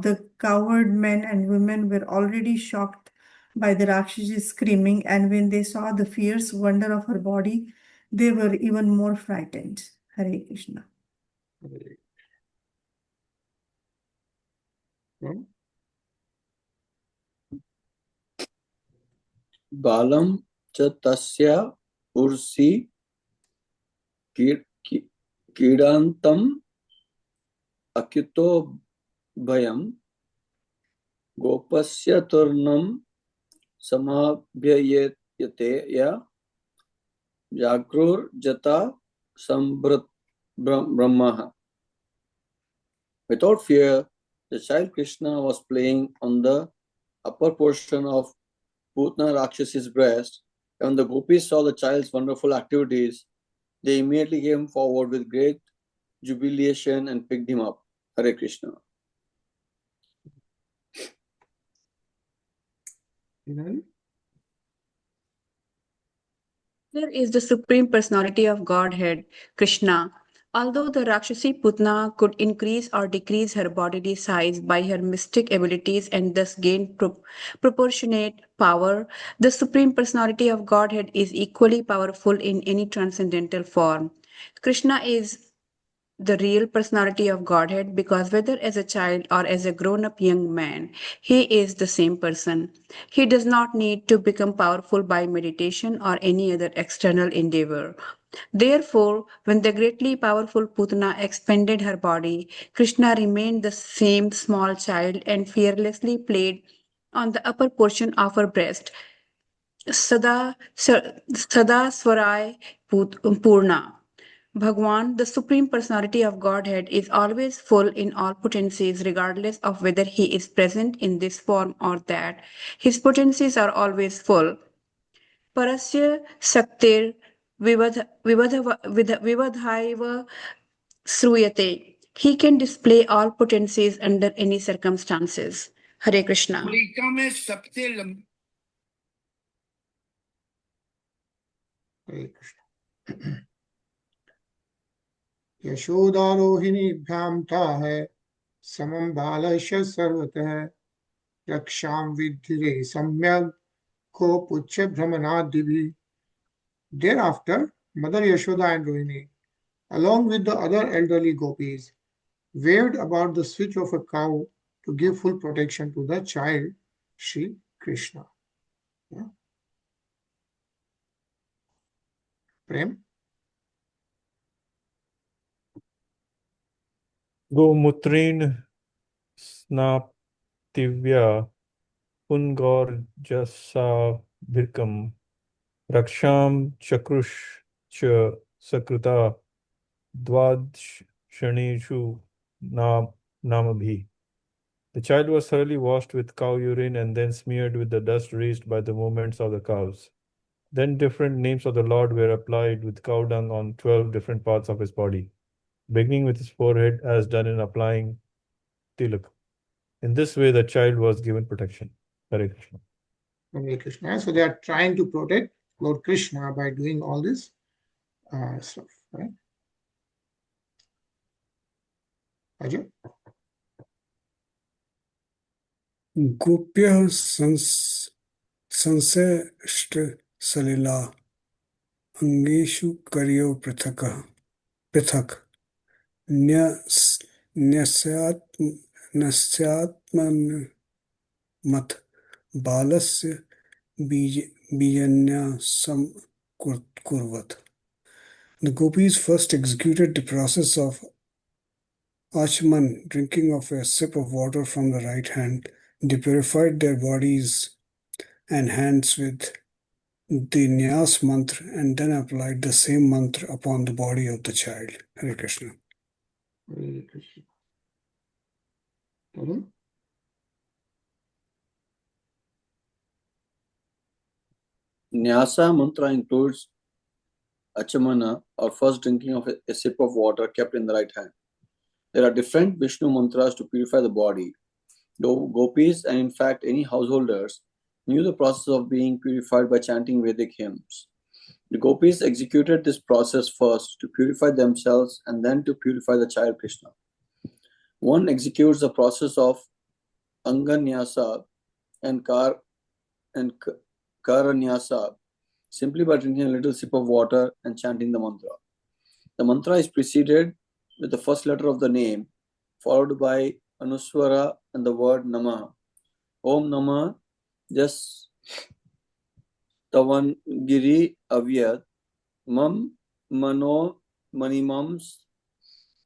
the coward men and women were already shocked by the Rakshasi's screaming, and when they saw the fierce wonder of her body, they were even more frightened. Hare Krishna. Balam cha tasya ursi kidantam akito bhayam gopasya turnam samabhyayate ya jagrur jata sambrat brahmaha. Without fear, the child Krishna was playing on the upper portion of Putna Rakshasi's breast. When the gopis saw the child's wonderful activities, they immediately came forward with great jubilation and picked him up. Hare Krishna. There is the Supreme Personality of Godhead, Krishna. Although the Rakshasi Putna could increase or decrease her bodily size by her mystic abilities and thus gain proportionate power, the Supreme Personality of Godhead is equally powerful in any transcendental form. Krishna is the real personality of Godhead because whether as a child or as a grown up young man, he is the same person. He does not need to become powerful by meditation or any other external endeavor. Therefore, when the greatly powerful Putana expanded her body, Krishna remained the same small child and fearlessly played on the upper portion of her breast. Sada Swarai Purna. Bhagwan, the Supreme Personality of Godhead, is always full in all potencies, regardless of whether he is present in this form or that. His potencies are always full. Parasya Saktir Vivadhaiva Sruyate. He can display all potencies under any circumstances. Hare Krishna. Hare Krishna. यशोदारोहिणीभ्यां ताः समं बालस्य सर्वतः रक्षां विद्धिरे सम्यग् को पुच्छ भ्रमणादिभिः. Thereafter, Mother Yashoda and Rohini, along with the other elderly gopis, waved about the switch of a cow to give full protection to the child, Sri Krishna. Yeah. Prem? Gomutrin snaptivya pungorjasa virkam Raksham Chakrush Cha Sakrita Dvadshanishu Namabhi. The child was thoroughly washed with cow urine and then smeared with the dust raised by the movements of the cows. Then different names of the Lord were applied with cow dung on 12 different parts of his body, beginning with his forehead as done in applying tilak. In this way, the child was given protection. Hare Krishna. Hare Krishna. So they are trying to protect Lord Krishna by doing all this stuff, right? Ajay? Gopya संशयष्ट Salila अंगेषु कर्यो पृथक न्यस्यात्मन्मथ बालस्य बीजन्यासं कुर्वत. The gopis first executed the process of Achman, drinking of a sip of water from the right hand. They purified their bodies and hands with the Nyas mantra and then applied the same mantra upon the body of the child. Hare Krishna. Hare Krishna. Tarun? Nyasa mantra includes achamana, or first drinking of a sip of water kept in the right hand. There are different Vishnu mantras to purify the body. Though gopis and in fact any householders knew the process of being purified by chanting Vedic hymns. The gopis executed this process first to purify themselves and then to purify the child Krishna. One executes the process of Anganyasa and Karanyasa simply by drinking a little sip of water and chanting the mantra. The mantra is preceded with the first letter of the name, followed by Anuswara and the word Namah. Om Namah Jas Tavan Giri Avyat Mam Mano Manimams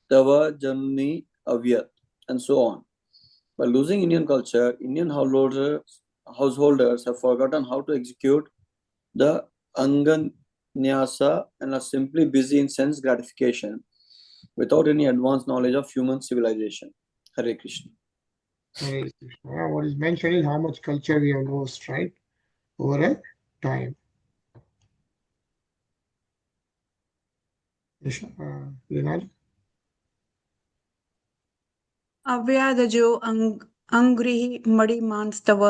Tava Janni Avyat, and so on. By losing Indian culture, Indian householders have forgotten how to execute the Anganyasa and are simply busy in sense gratification without any advanced knowledge of human civilization. Hare Krishna. Hare Krishna. What is mentioned is how much culture we have lost, right? Over a time. Krishna, अव्यादजो अंग्रिः मणिमांस्तव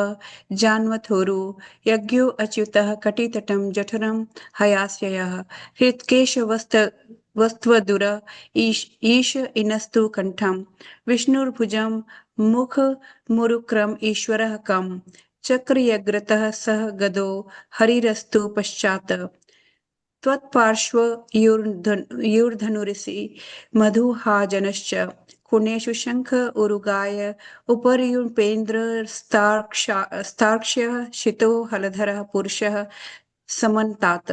जानवथोरु यज्ञो अच्युतः कटितटं जठरं हयास्ययः हृत्केशवस्त्वदुर ईश इनस्तु कंठं विष्णुर्भुजं मुखमुरुक्रम ईश्वरः कं चक्रयग्रतः सह गदो हरिरस्तु पश्चात् त्वत्पार्श्वयोर्धनुरिषि मधुहाजनश्च कुणेषु शंख उरुगाय उपर्युपेन्द्रस्तार्क्ष्यः शितो हलधरः पुरुषः समन्तात.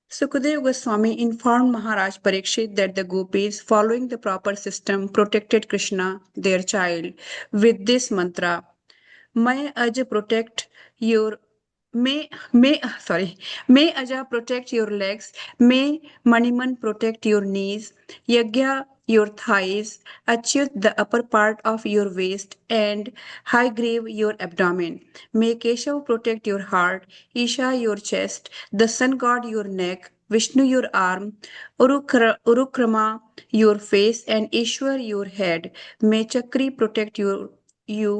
Sukadeva Goswami informed Maharaj Parikshit that the gopis, following the proper system, protected Krishna, their child, with this mantra. May Aja protect your May Aja protect your legs, may Maniman protect your knees, Yagya your thighs, Achyut the upper part of your waist, and Haigrave your abdomen. May Keshav protect your heart, Isha your chest, the sun god your neck, Vishnu your arm, Urukrama your face, and Ishwar your head. May Chakri protect you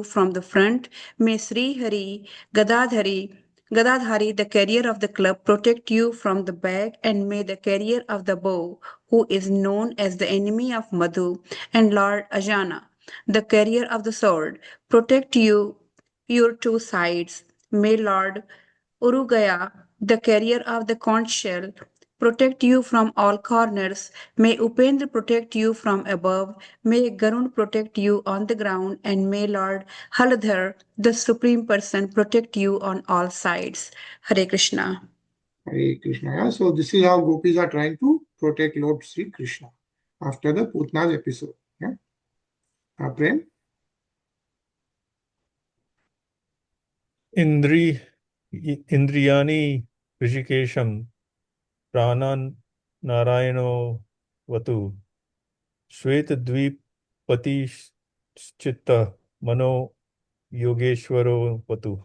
from the front. May Sri Hari Gadadhari, the carrier of the club, protect you from the back, and may the carrier of the bow, who is known as the enemy of Madhu, and Lord Ajana, the carrier of the sword, protect your two sides. May Lord Urugaya, the carrier of the conch shell, protect you from all corners. May Upendra protect you from above. May Garun protect you on the ground. And may Lord Haladhar, the Supreme Person, protect you on all sides. Hare Krishna. Hare Krishna. Yeah? So this is how gopis are trying to protect Lord Sri Krishna after the Putna's episode. Yeah? Prem? Indri Indriyani Rishikesham Pranan Narayano Vatu Shvetadvip Pati Chitta Mano Yogeshwaro Vatu.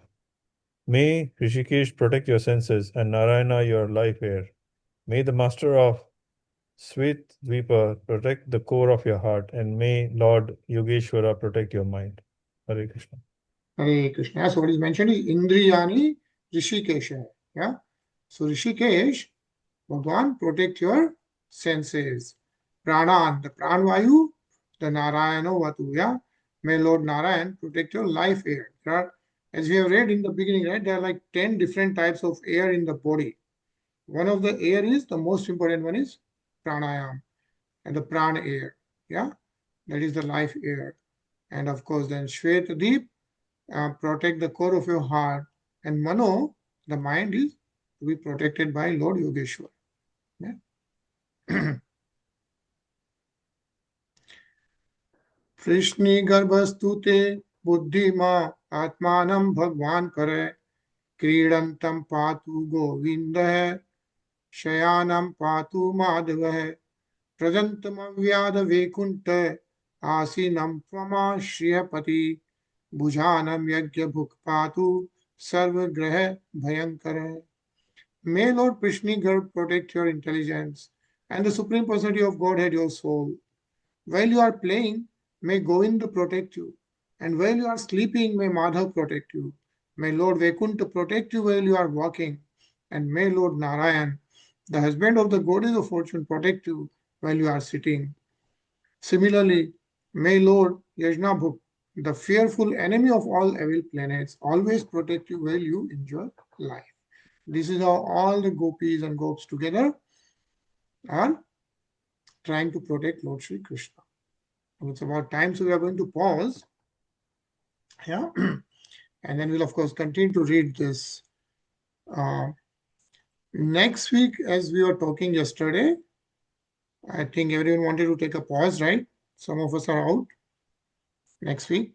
May Rishikesh protect your senses and Narayana your life air. May the master of Svet Dvipa protect the core of your heart, and may Lord Yogeshwara protect your mind. Hare Krishna. Hare Krishna. So what is mentioned is Indriyani Rishikesha. Yeah. So Rishikesh, Bhagwan, protect your senses. Pranan, the Pranvayu, the Narayana Vatu. Yeah. May Lord Narayan protect your life air. There, as we have read in the beginning, right, there are like 10 different types of air in the body. One of the air is, the most important one is pranayam, and the prana air. Yeah. That is the life air. And of course, then Shvetadip, protect the core of your heart. And Mano, the mind, is to be protected by Lord Yogeshwar. Yeah. Krishni Garbhastute Buddhima Atmanam Bhagwan Kare Kridantam Patu Govinda Shayanam Patu Madhava Prajantam Avyada Vekunta Asinam Tvama Shriyapati Bhujanam Yagya Bhukpatu Sarva Graha Bhayankara. May Lord Krishna Garb protect your intelligence and the Supreme Personality of Godhead your soul. While you are playing, may Govinda protect you. And while you are sleeping, may Madhav protect you. May Lord Vaikunta protect you while you are walking. And may Lord Narayan, the husband of the goddess of fortune, protect you while you are sitting. Similarly, may Lord Yajnabhuk, the fearful enemy of all evil planets, always protect you while you enjoy life. This is how all the gopis and gops together are trying to protect Lord Sri Krishna. And it's about time, so we are going to pause. Yeah. And then we'll, of course, continue to read this. Next week, as we were talking yesterday, I think everyone wanted to take a pause, right? Some of us are out next week.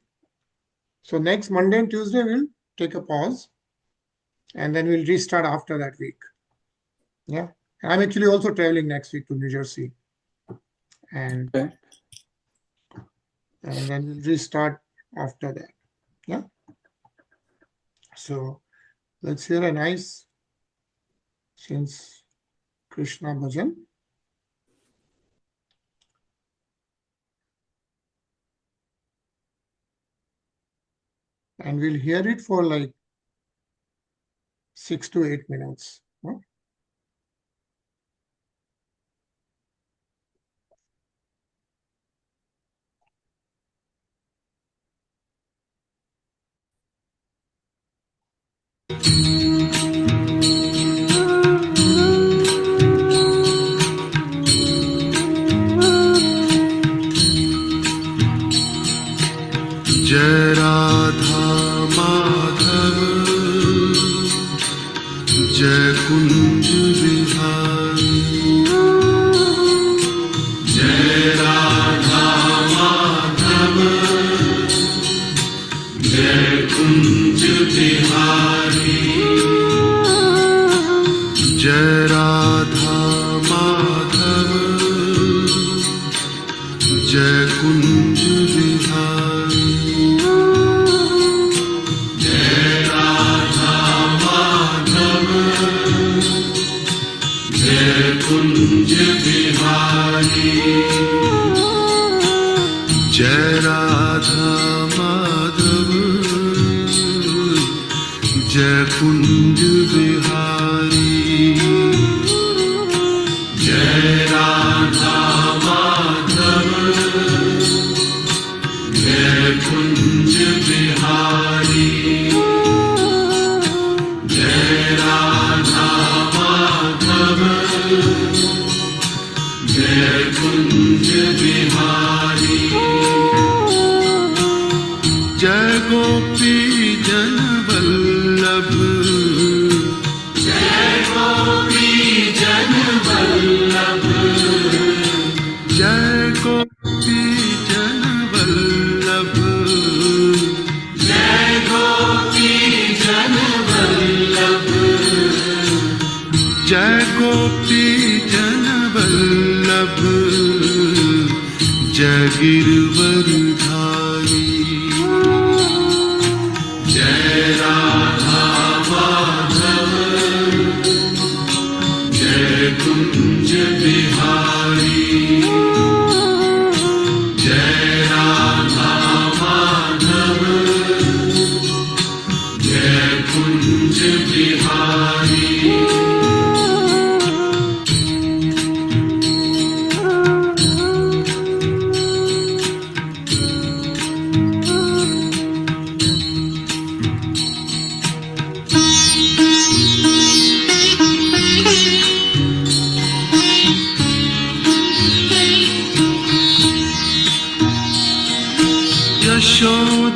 So next Monday and Tuesday, we'll take a pause. And then we'll restart after that week. Yeah. And I'm actually also traveling next week to New Jersey. And, Okay. and then we'll restart after that. Yeah. So let's hear a nice, since Krishna bhajan. And we'll hear it for like 6 to 8 minutes. Huh? जय राधा माधव जय कुंज बिहारी जय राधा माधव जय कुंज बिहारी जय राधा माधव जय कुंज बिहारी कुंज बिहारी जय राधा माधव जय कुंज बिहारी जय राधा माधव जय कुंज बिहारी जय राधा माधव जय कुंज बिहारी जय गोपी जन वल्लभ जय गोपी जन वल्लभ जय गोपी जन वल्लभ जय गोपी जन वल्लभ जय गिरवरधारी जय राधा माधव जय कुंज बिहारी जय राधा माधव जय कुंज बिहारी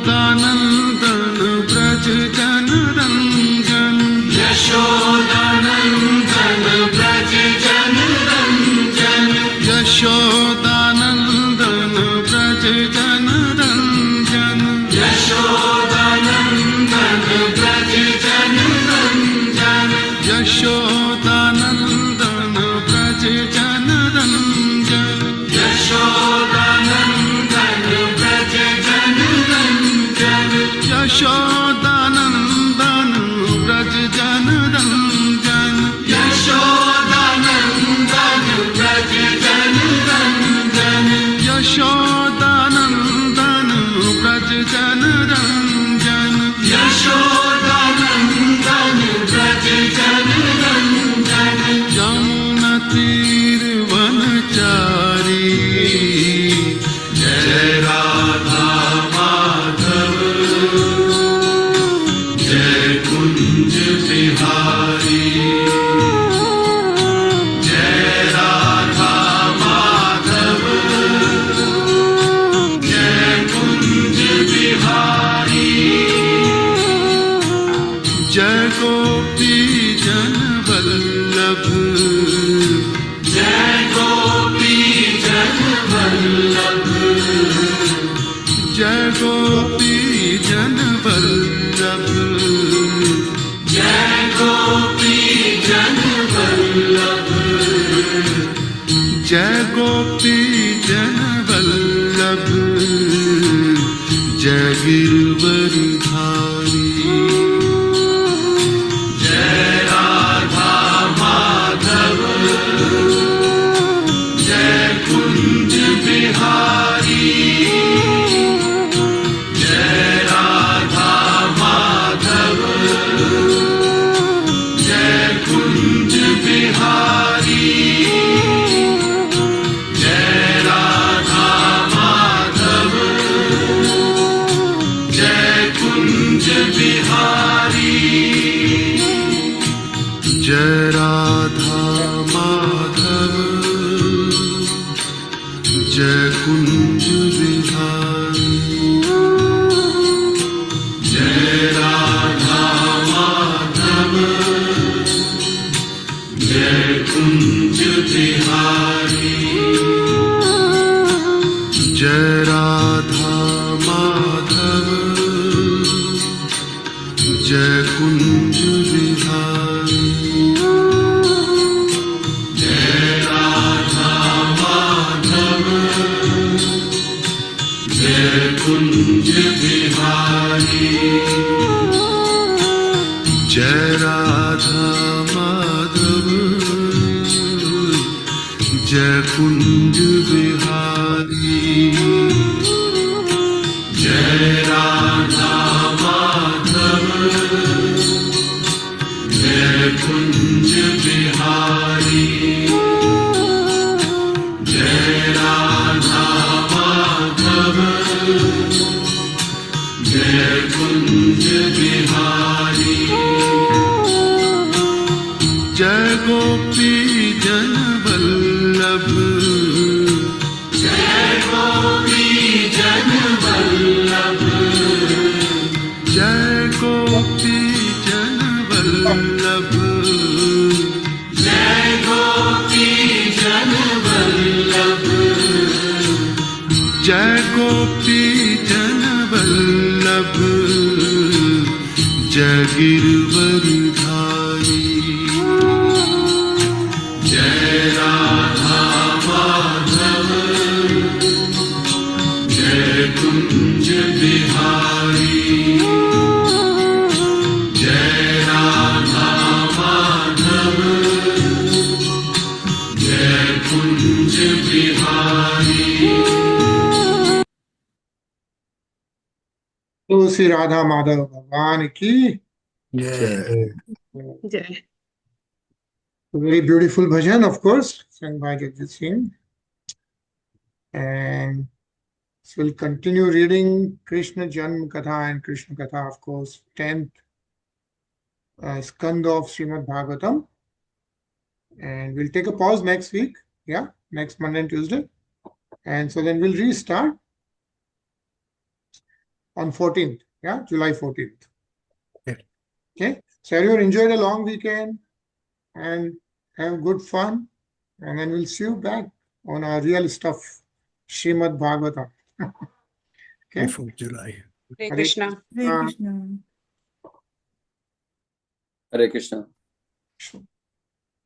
यशोदानंदन ब्रज जन रंजन यशोदानंदन ब्रज जन रंजन यशोदानंदन ब्रज जन रंजन यशोदानंदन ब्रज जन रंजन यशोदानंदन ब्रज जन रंजन यशोदानंदन ब्रज जन यशोदानंदन ब्रज जन रंजन यशोदानंदन ब्रज जन रंजन यशोदानंदन ब्रज जन रंजन यशोदानंदन ब्रज जन रंजन यमुना तीर वनचारी जय राधा माधव जय कुंज बिहारी जय राधा माधव जय कुंज बिहारी जय गोपी जन वल्लभ जय गोपी जन वल्लभ जय गोपी जन वल्लभ जय गोपी जन वल्लभ जय गोपी जन वल्लभ जय गिरवरधारी जय राधा माधव जय कुंज बिहारी जय राधा माधव जय कुंज बिहारी जय राधा माधव जय कुंज बिहारी जय राधा माधव जय कुंज बिहारी जय राधा माधव जय कुंज बिहारी जय राधा माधव जय कुंज बिहारी जय राधा माधव जय कुंज बिहारी जय राधा माधव जय कुंज बिहारी जय राधा माधव जय कुंज बिहारी जय राधा माधव जय कुंज बिहारी जय गोपी जन वल्लभ जय गोपी जन वल्लभ जय गोपी जन वल्लभ जय गोपी जन वल्लभ जय गोपी जन वल्लभ जय गिरवरधारी जय राधा माधव तो श्री राधा माधव भगवान की Jai. Jai. very beautiful bhajan, of course, sung by Jagjit Singh. And so we'll continue reading Krishna Janma Katha and Krishna Katha, of course, 10th skanda of Srimad Bhagavatam. And we'll take a pause next week, yeah, next Monday and Tuesday. And so then we'll restart on 14th, yeah, July 14th. Okay, so everyone enjoyed a long weekend and have good fun. And then we'll see you back on our real stuff, Srimad Bhagavatam. Okay, 4th July. Hare Krishna. Hare Krishna. Hare Krishna. Krishna.